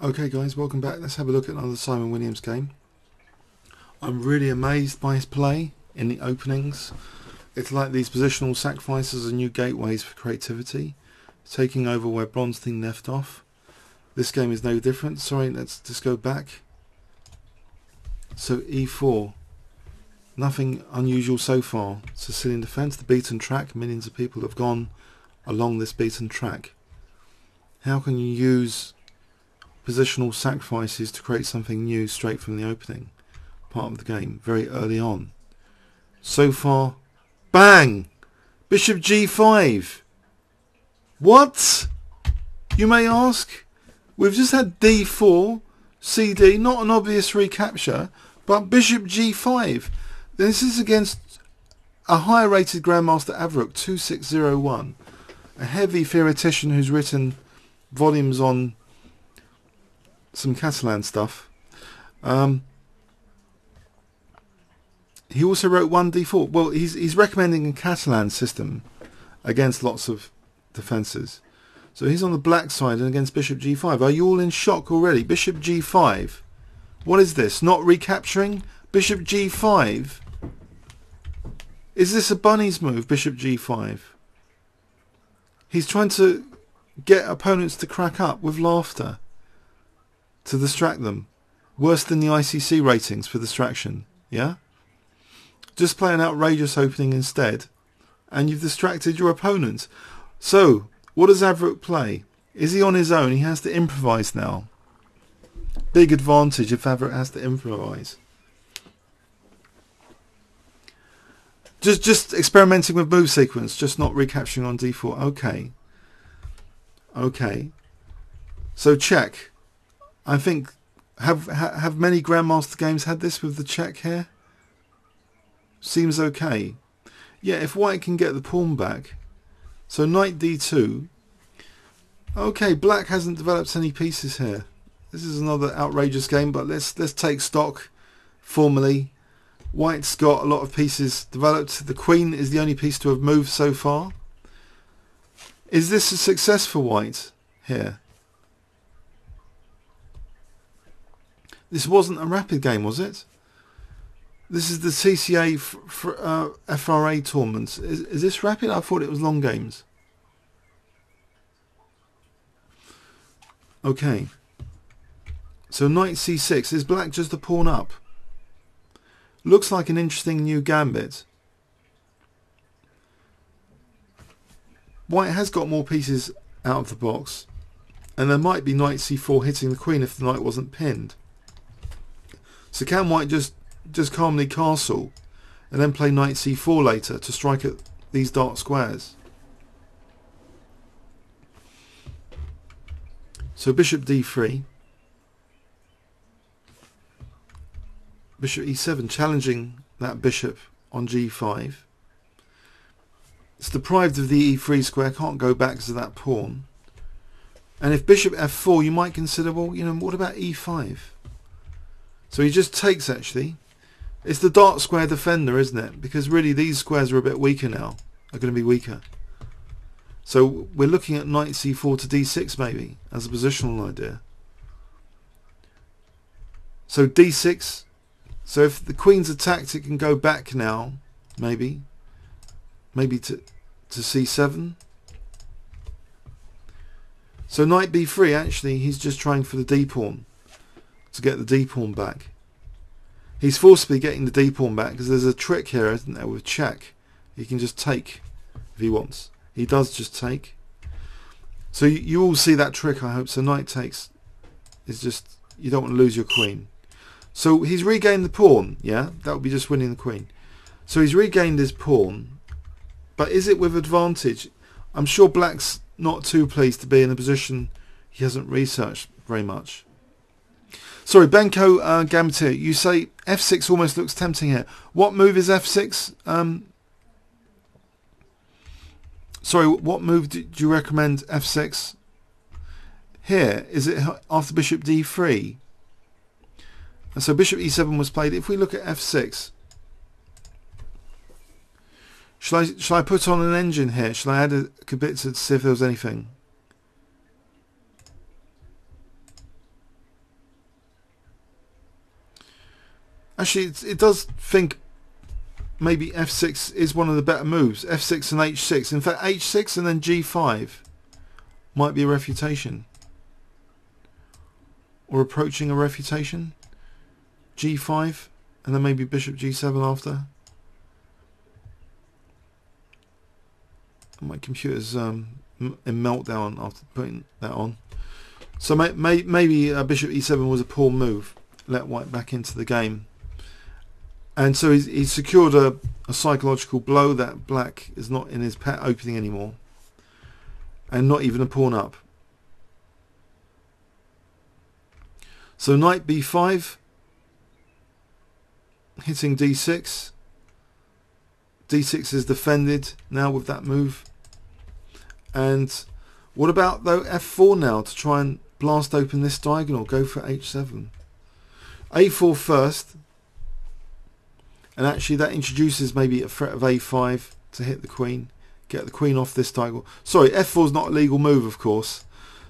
Okay guys, welcome back. Let's have a look at another Simon Williams game. I'm really amazed by his play in the openings. It's like these positional sacrifices are new gateways for creativity, taking over where Bronstein left off. This game is no different. Sorry, let's just go back. So E4, nothing unusual so far. Sicilian defence, the beaten track. Millions of people have gone along this beaten track. How can you use positional sacrifices to create something new straight from the opening part of the game, very early on? So far, bang! Bishop G5. What? You may ask. We've just had D4, CD, not an obvious recapture, but Bishop G5. This is against a higher rated Grandmaster Avrukh, 2601, a heavy theoretician who's written volumes on some Catalan stuff. He also wrote 1d4. Well, he's recommending a Catalan system against lots of defences. So he's on the black side and against Bishop G5. Are you all in shock already? Bishop G5. What is this? Not recapturing? Bishop G5? Is this a bunny's move, Bishop G5? He's trying to get opponents to crack up with laughter to distract them. Worse than the ICC ratings for distraction. Yeah? Just play an outrageous opening instead and you've distracted your opponent. So, what does Avrukh play? Is he on his own? He has to improvise now. Big advantage if Avrukh has to improvise. Just experimenting with move sequence, just not recapturing on d4. Okay. Okay. So check. I think have many Grandmaster games had this with the check here? Seems okay. Yeah, if white can get the pawn back. So knight d2. Okay, black hasn't developed any pieces here. This is another outrageous game, but let's take stock formally. White's got a lot of pieces developed. The queen is the only piece to have moved so far. Is this a success for white here? This wasn't a rapid game, was it? This is the CCA FRA tournament. Is this rapid? I thought it was long games. Okay. So knight c6. Is black just a pawn up? Looks like an interesting new gambit. White has got more pieces out of the box. And there might be knight c4 hitting the queen if the knight wasn't pinned. So can white just calmly castle and then play knight c4 later to strike at these dark squares? So bishop d3. Bishop e7, challenging that bishop on g5. It's deprived of the e3 square, can't go back to that pawn. And if bishop f4, you might consider, well, you know, what about e5? So he just takes, actually. It's the dark square defender, isn't it? Because really these squares are a bit weaker now. Are going to be weaker. So we're looking at knight c4 to d6 maybe as a positional idea. So d6. So if the queen's attacked, it can go back now, maybe to c7. So knight b3, actually, he's just trying for the d pawn to get the d pawn back. He's forcibly getting the d pawn back because there's a trick here, isn't there, with check. He can just take if he wants. He does just take. So you all see that trick, I hope. So knight takes is just, you don't want to lose your queen. So he's regained the pawn, yeah? That would be just winning the queen. So he's regained his pawn. But is it with advantage? I'm sure black's not too pleased to be in a position he hasn't researched very much. Sorry, Benko Gamatir, you say f6 almost looks tempting here. What move is f6? Sorry, what move do you recommend f6? Here, is it after bishop d3? And so bishop e7 was played. If we look at f6, shall I put on an engine here? Shall I add a Qb6 to see if there was anything? Actually, it does think maybe f6 is one of the better moves. f6 and h6. In fact, h6 and then g5 might be a refutation. Or approaching a refutation. g5 and then maybe bishop g7 after. My computer's in meltdown after putting that on. So maybe bishop e7 was a poor move. Let white back into the game. And so he's secured a psychological blow that black is not in his pet opening anymore. And not even a pawn up. So knight b5. Hitting d6. d6 is defended now with that move. And what about though f4 now to try and blast open this diagonal? Go for h7. a4 first. And actually that introduces maybe a threat of a5 to hit the queen. Get the queen off this diagonal. Sorry, f4 is not a legal move, of course.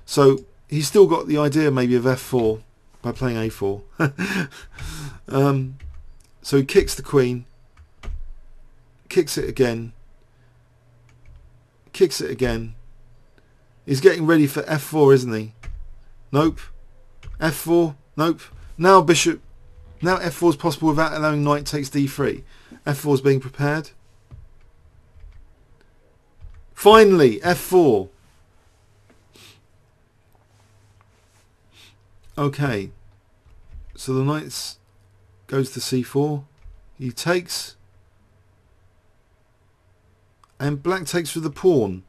So he's still got the idea maybe of f4 by playing a4. So he kicks the queen. Kicks it again. Kicks it again. He's getting ready for f4, isn't he? Nope. f4. Nope. Now bishop. Now f4 is possible without allowing knight takes d3. f4 is being prepared. Finally, f4. Okay. So the knight goes to c4. He takes. And black takes with the pawn.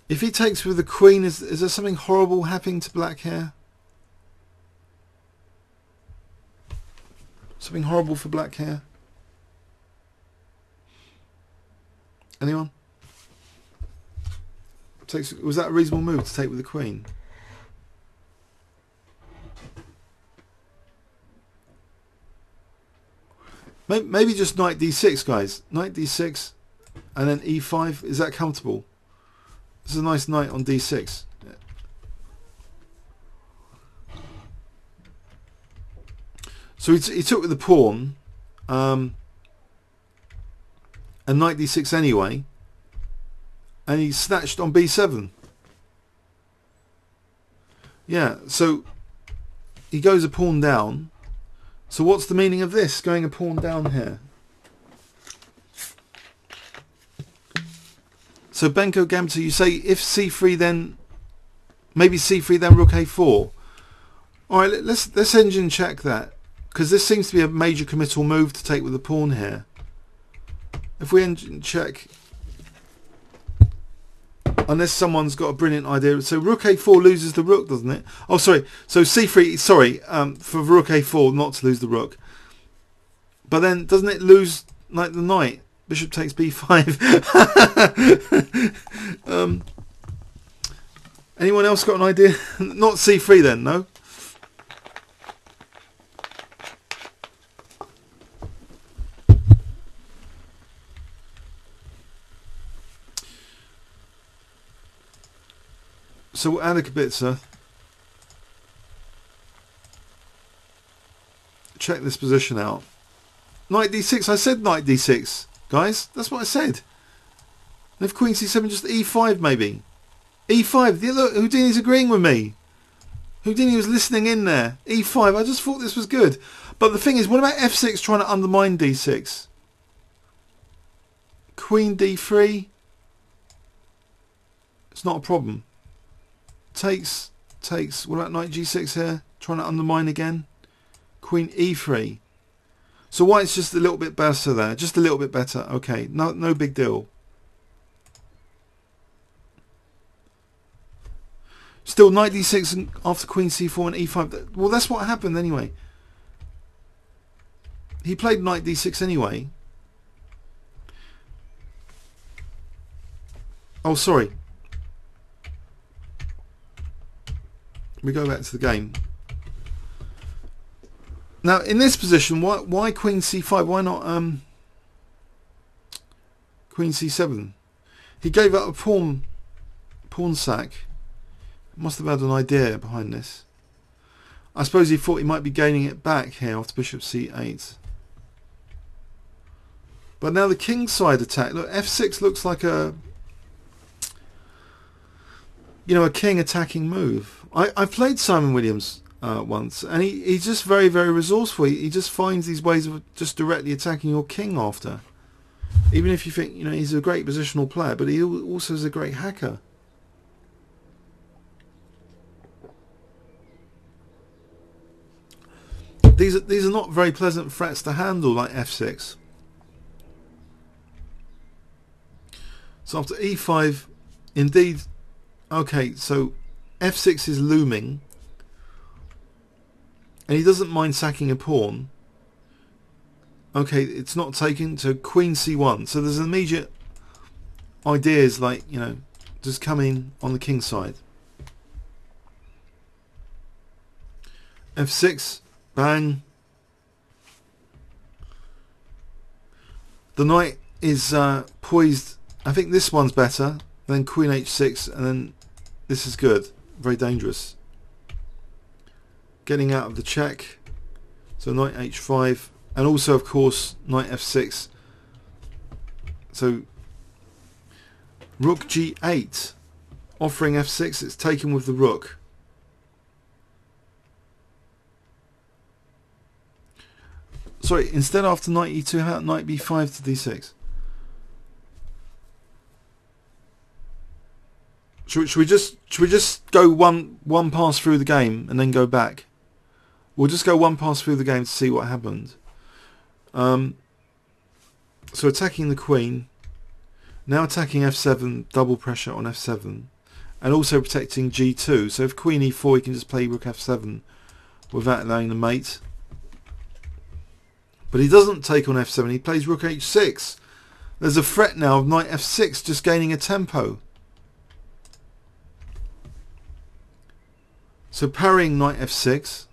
If he takes with the queen, is there something horrible happening to black here? Something horrible for black here? Anyone? Was that a reasonable move to take with the queen? Maybe just knight d6, guys. Knight d6 and then e5. Is that comfortable? This is a nice knight on d6. So he took with the pawn and knight d6 anyway, and he snatched on b7. Yeah, so he goes a pawn down. So what's the meaning of this, going a pawn down here? So Benko Gamta, you say if c3 then, maybe c3 then rook a4. Alright, let's engine check that. Because this seems to be a major committal move to take with the pawn here. If we engine check, unless someone's got a brilliant idea. So rook a4 loses the rook, doesn't it? Oh, sorry. So c3, sorry, for rook a4 not to lose the rook. But then doesn't it lose like the knight? Bishop takes b5. Anyone else got an idea? Not c3 then, no? So we'll add a Kh1. Check this position out. Knight d6. I said knight d6, guys. That's what I said. And if queen c7, just e5 maybe. e5. Look, Houdini's agreeing with me. Houdini was listening in there. e5. I just thought this was good. But the thing is, what about f6 trying to undermine d6? Queen d3. It's not a problem. Takes. What about knight g6 here? Trying to undermine again. Queen e3. So white's just a little bit better there. Just a little bit better. Okay, no big deal. Still knight d6 and after queen c4 and e5. Well, that's what happened anyway. He played knight d6 anyway. Oh, sorry. We go back to the game. Now, in this position, why queen c5? Why not queen c7? He gave up a pawn sack. Must have had an idea behind this. I suppose he thought he might be gaining it back here after bishop c8. But now the kingside attack. Look, f6 looks like a, you know, a king attacking move. I played Simon Williams once, and he's just very, very resourceful. He just finds these ways of just directly attacking your king after. Even if you think, you know, he's a great positional player, but he also is a great hacker. These are not very pleasant threats to handle, like f6. So after e5, indeed, okay, so f6 is looming, and he doesn't mind sacking a pawn. Okay, it's not taken to queen c1, so there's immediate ideas like, you know, just coming on the king side. f6, bang. The knight is poised. I think this one's better. Then queen h6, and then this is good. Very dangerous. Getting out of the check. So knight h5, and also of course knight f6. So rook g8, offering f6. It's taken with the rook. Sorry, instead after knight e2, how knight b5 to d6. Should we just go one pass through the game and then go back? We'll just go one pass through the game to see what happened. So attacking the queen, now attacking f7, double pressure on f7, and also protecting g2. So if queen e4, he can just play rook f7 without allowing the mate. But he doesn't take on f7, he plays rook h6. There's a threat now of knight f6 just gaining a tempo. So parrying knight f6.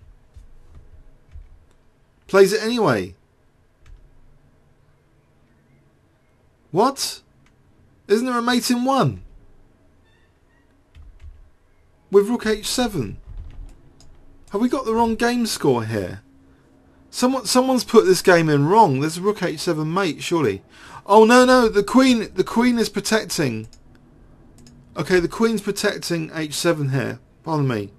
Plays it anyway. What? Isn't there a mate in one? With rook h7. Have we got the wrong game score here? Someone's put this game in wrong. There's a rook h7 mate, surely. Oh no, the queen is protecting. Okay, the queen's protecting h7 here. Pardon me.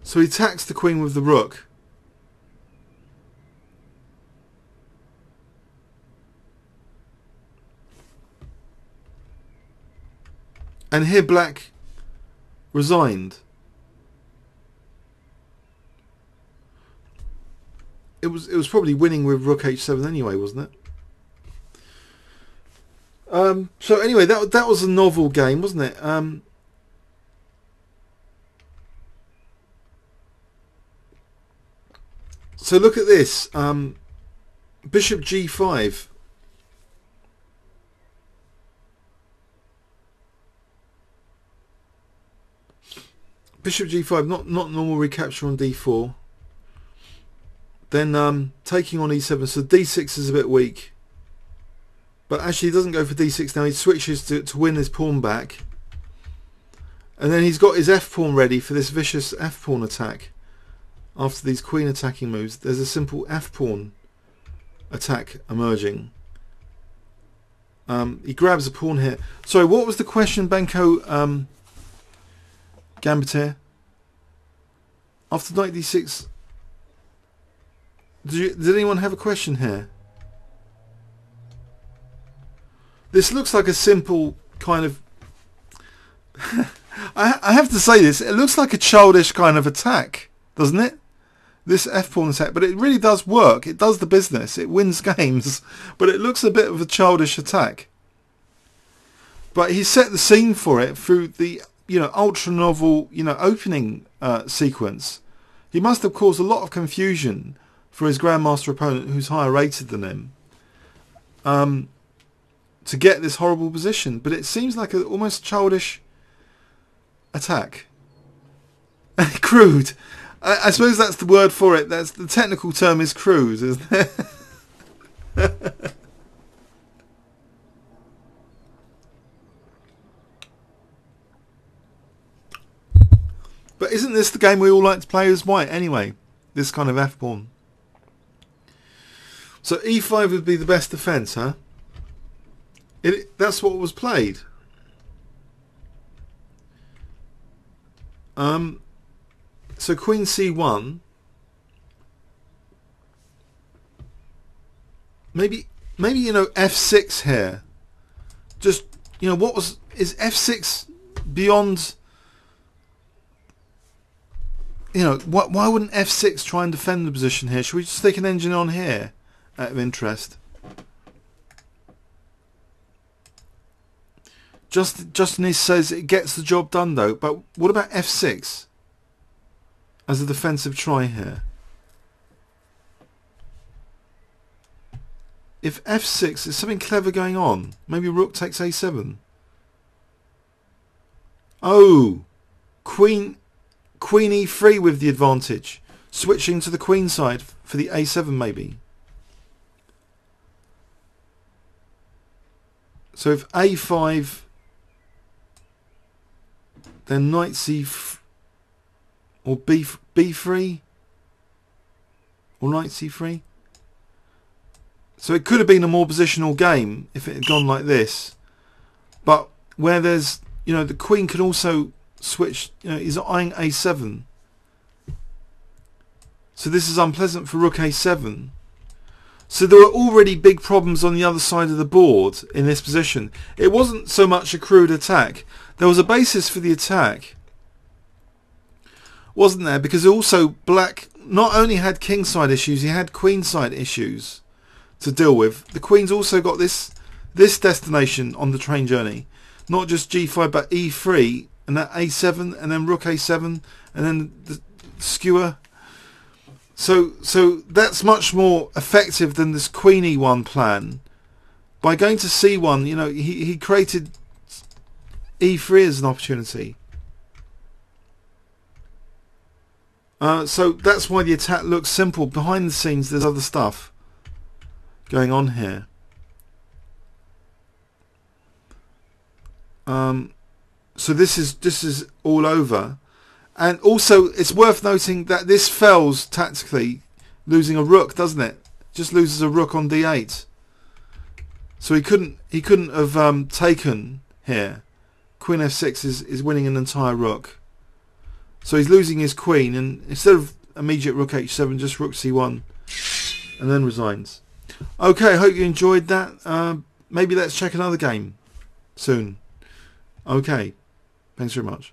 So he attacks the queen with the rook. And here black resigned. It was probably winning with rook h7 anyway, wasn't it? So anyway, that was a novel game, wasn't it? So look at this. Bishop g5. Bishop g5, not normal recapture on d4. Then taking on e7, so d6 is a bit weak. But actually he doesn't go for d6 now, he switches to win his pawn back. And then he's got his f-pawn ready for this vicious f-pawn attack. After these queen attacking moves, there's a simple f-pawn attack emerging. He grabs a pawn here. Sorry, what was the question, Benko Gambitier? After knight d6... Did anyone have a question here? This looks like a simple kind of... I have to say this, it looks like a childish kind of attack, doesn't it? This f-pawn attack, but it really does work. It does the business. It wins games, but it looks a bit of a childish attack. But he set the scene for it through the, you know, ultra novel, you know, opening sequence. He must have caused a lot of confusion for his grandmaster opponent, who's higher rated than him, to get this horrible position. But it seems like an almost childish attack. Crude. I suppose that's the word for it. That's the technical term is crude, isn't it? But isn't this the game we all like to play as white anyway? This kind of f-pawn. So e5 would be the best defence, huh? That's what was played. So queen c1. Maybe you know, f6 here. Just, you know, is f6 beyond, you know, why wouldn't f6 try and defend the position here? Should we just stick an engine on here out of interest? Justin says it gets the job done though, but what about f6 as a defensive try here? If f6 is something clever going on, maybe rook takes a7. Oh, queen e3 with the advantage, switching to the queen side for the a7 maybe. So if a5, then knight c or b3 or knight c3. So it could have been a more positional game if it had gone like this, but where there's, you know, the queen could also switch, you know, is eyeing a7. So this is unpleasant for rook a7. So there were already big problems on the other side of the board in this position. It wasn't so much a crude attack. There was a basis for the attack, wasn't there? Because also black not only had kingside issues, he had queenside issues to deal with. The queen's also got this destination on the train journey, not just g5 but e3 and that a7 and then rook a7 and then the skewer. So that's much more effective than this queen e1 plan. By going to c1, you know, he created e3 as an opportunity. So that's why the attack looks simple. Behind the scenes there's other stuff going on here. So this is all over, and also it's worth noting that this fails tactically, losing a rook, doesn't it? Just loses a rook on d8. So he couldn't have taken here. Queen f6 is winning an entire rook. So he's losing his queen, and instead of immediate rook h7, just rook c1, and then resigns. Okay, I hope you enjoyed that. Maybe let's check another game soon. Okay, thanks very much.